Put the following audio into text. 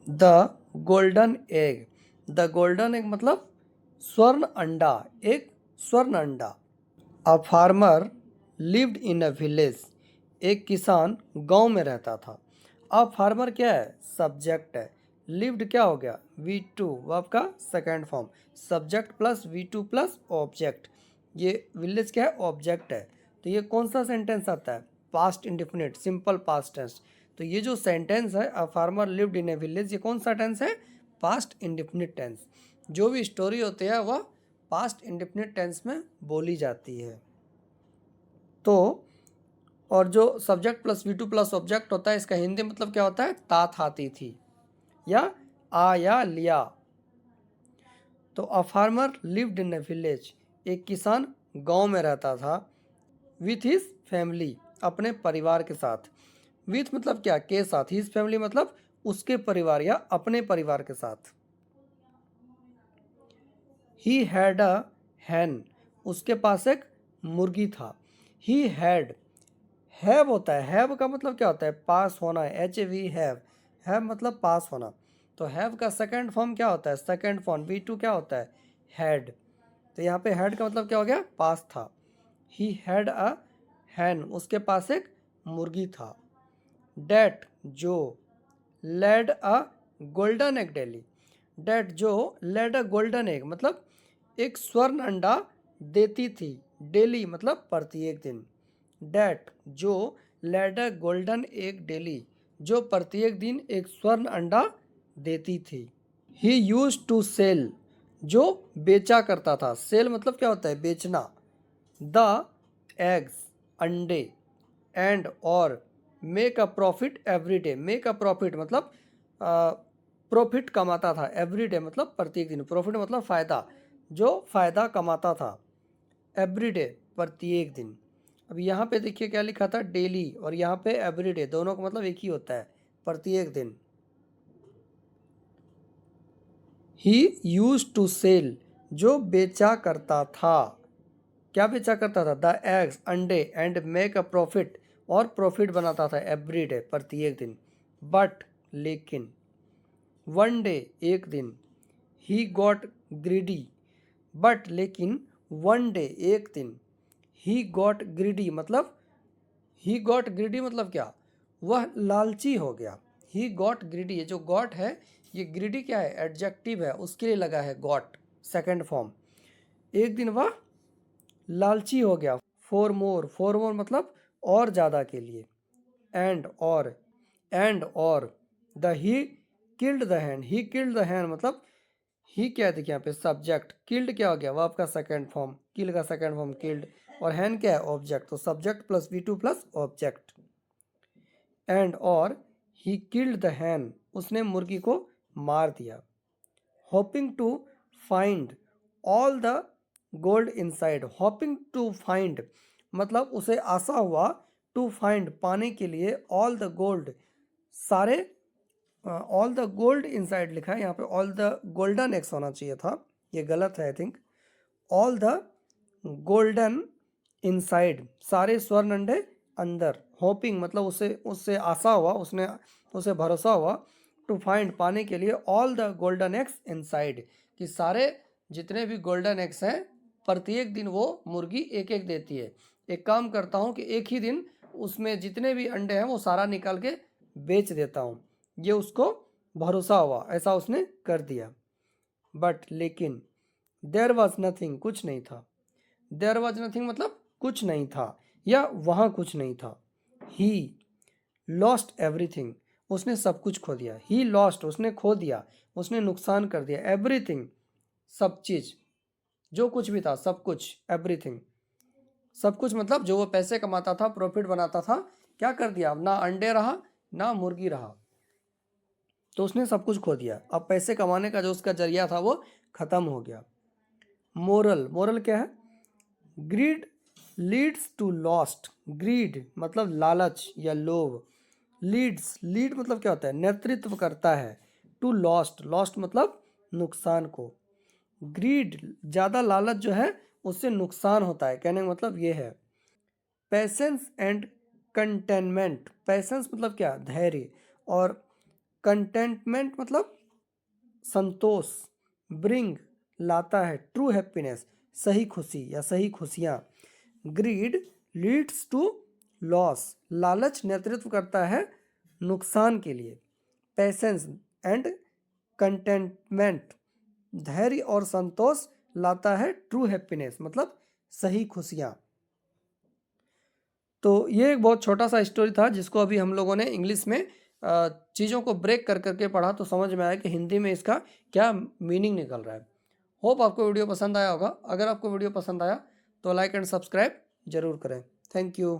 The golden egg. The golden egg मतलब स्वर्ण अंडा, एक स्वर्ण अंडा। अ farmer lived in a village. एक किसान गांव में रहता था। अब फार्मर क्या है? सब्जेक्ट है। लिव्ड क्या हो गया? V2 वर्ब का second form. Subject plus V2 plus object. ये विलेज क्या है? ऑब्जेक्ट है। तो ये कौन सा सेंटेंस आता है? Past indefinite, simple past tense. तो ये जो सेंटेंस है a farmer lived in a village, ये कौन सा टेंस है? Past indefinite tense. जो भी स्टोरी होती है वह पास्ट इंडिफिनिट टेंस में बोली जाती है। तो और जो subject plus V2 plus object होता है, इसका हिंदी मतलब क्या होता है? तात आती थी या आया लिया। तो अ farmer lived in a village. एक किसान गांव में रहता था। विथ हिज फैमिली, अपने परिवार के साथ। विथ मतलब क्या? के साथ। हिज फैमिली मतलब उसके परिवार या अपने परिवार के साथ। ही हैड अ हैन। उसके पास एक मुर्गी था। ही हैड, हैव होता है। हैव का मतलब क्या होता है? पास होना है। HAV have. हैव मतलब पास होना। तो हैव का सेकंड फॉर्म क्या होता है? सेकंड फॉर्म V2 क्या होता है? हैड। तो यहाँ पे हैड का मतलब क्या हो गया? पास था। ही हैड अ हैन, उसके पास एक मुर्गी था। डेट जो, laid a golden egg daily. That जो लेड अ गोल्डन एग मतलब एक स्वर्ण अंडा देती थी। डेली मतलब प्रत्येक दिन। डेट जो laid a golden egg daily, जो प्रत्येक दिन एक स्वर्ण अंडा देती थी। ही यूज टू सेल, जो बेचा करता था। सेल मतलब क्या होता है? बेचना। द एग्स, अंडे। एंड और make a profit every day. Make a profit मतलब प्रॉफिट कमाता था। एवरी डे मतलब प्रत्येक दिन। प्रॉफिट मतलब फ़ायदा, जो फ़ायदा कमाता था। एवरी डे प्रत्येक दिन। अब यहाँ पे देखिए क्या लिखा था? डेली। और यहाँ पे एवरी डे, दोनों का मतलब एक ही होता है, प्रत्येक दिन। ही यूज टू सेल, जो बेचा करता था। क्या बेचा करता था? द एग्स, अंडे। एंड मेक अ प्रॉफिट, और प्रॉफिट बनाता था एवरी डे प्रत्येक दिन। बट लेकिन, वन डे एक दिन, ही गॉट ग्रीडी। बट लेकिन, वन डे एक दिन, ही गॉट ग्रीडी मतलब, ही गॉट ग्रीडी मतलब क्या? वह लालची हो गया। ही गॉट ग्रीडी, ये जो गॉट है, ये ग्रीडी क्या है? एडजेक्टिव है, उसके लिए लगा है गॉट, सेकंड फॉर्म। एक दिन वह लालची हो गया। फॉर मोर, फॉर मोर मतलब और ज़्यादा के लिए। एंड और, एंड और। The he killed the hand, he killed the hand मतलब ही क्या है? देखिए यहाँ पे सब्जेक्ट। किल्ड क्या हो गया? वर्ब का सेकंड फॉर्म। किल का सेकंड फॉर्म किल्ड। और हैंड क्या है? ऑब्जेक्ट। तो subject plus V2 plus object. And और ही किल्ड द हैन, उसने मुर्गी को मार दिया। Hoping to find all the gold inside. Hoping to find मतलब उसे आशा हुआ, टू फाइंड पाने के लिए, ऑल द गोल्ड सारे, ऑल द गोल्ड इनसाइड लिखा है यहाँ पे, ऑल द गोल्डन एक्स होना चाहिए था, ये गलत है I think. All the golden inside, सारे स्वर्ण अंडे अंदर। होपिंग मतलब उसे उससे आशा हुआ, उसने उसे भरोसा हुआ, टू फाइंड पाने के लिए, all the golden eggs inside, कि सारे जितने भी गोल्डन एग्स हैं प्रत्येक दिन वो मुर्गी एक एक देती है। एक काम करता हूँ कि एक ही दिन उसमें जितने भी अंडे हैं वो सारा निकाल के बेच देता हूँ। ये उसको भरोसा हुआ, ऐसा उसने कर दिया। बट लेकिन, देयर वॉज नथिंग, कुछ नहीं था। देयर वॉज नथिंग मतलब कुछ नहीं था, या वहाँ कुछ नहीं था। ही लॉस्ट एवरीथिंग, उसने सब कुछ खो दिया। ही लॉस्ट, उसने खो दिया, उसने नुकसान कर दिया। एवरीथिंग सब चीज़, जो कुछ भी था, सब कुछ। एवरीथिंग सब कुछ मतलब जो वो पैसे कमाता था, प्रॉफिट बनाता था, क्या कर दिया? ना अंडे रहा, ना मुर्गी रहा, तो उसने सब कुछ खो दिया। अब पैसे कमाने का जो उसका जरिया था वो खत्म हो गया। मोरल, मोरल क्या है? Greed leads to lost. Greed मतलब लालच या लोभ। लीड्स, लीड मतलब क्या होता है? नेतृत्व करता है। टू लॉस्ट, लॉस्ट मतलब नुकसान को। ग्रीड ज़्यादा लालच जो है उससे नुकसान होता है, कहने का मतलब ये है। पेशेंस एंड कंटेनमेंट, पेशेंस मतलब क्या? धैर्य। और कंटेंटमेंट मतलब संतोष, ब्रिंग लाता है, ट्रू हैप्पीनेस सही खुशी या सही खुशियाँ, ग्रीड लीड्स टू लॉस लालच नेतृत्व करता है नुकसान के लिए, पेशेंस एंड कंटेंटमेंट धैर्य और संतोष लाता है ट्रू हैप्पीनेस मतलब सही खुशियाँ। तो ये एक बहुत छोटा सा स्टोरी था जिसको अभी हम लोगों ने इंग्लिश में चीज़ों को ब्रेक कर करके पढ़ा तो समझ में आया कि हिंदी में इसका क्या मीनिंग निकल रहा है। होप आपको वीडियो पसंद आया होगा। अगर आपको वीडियो पसंद आया तो लाइक एंड सब्सक्राइब जरूर करें। Thank you.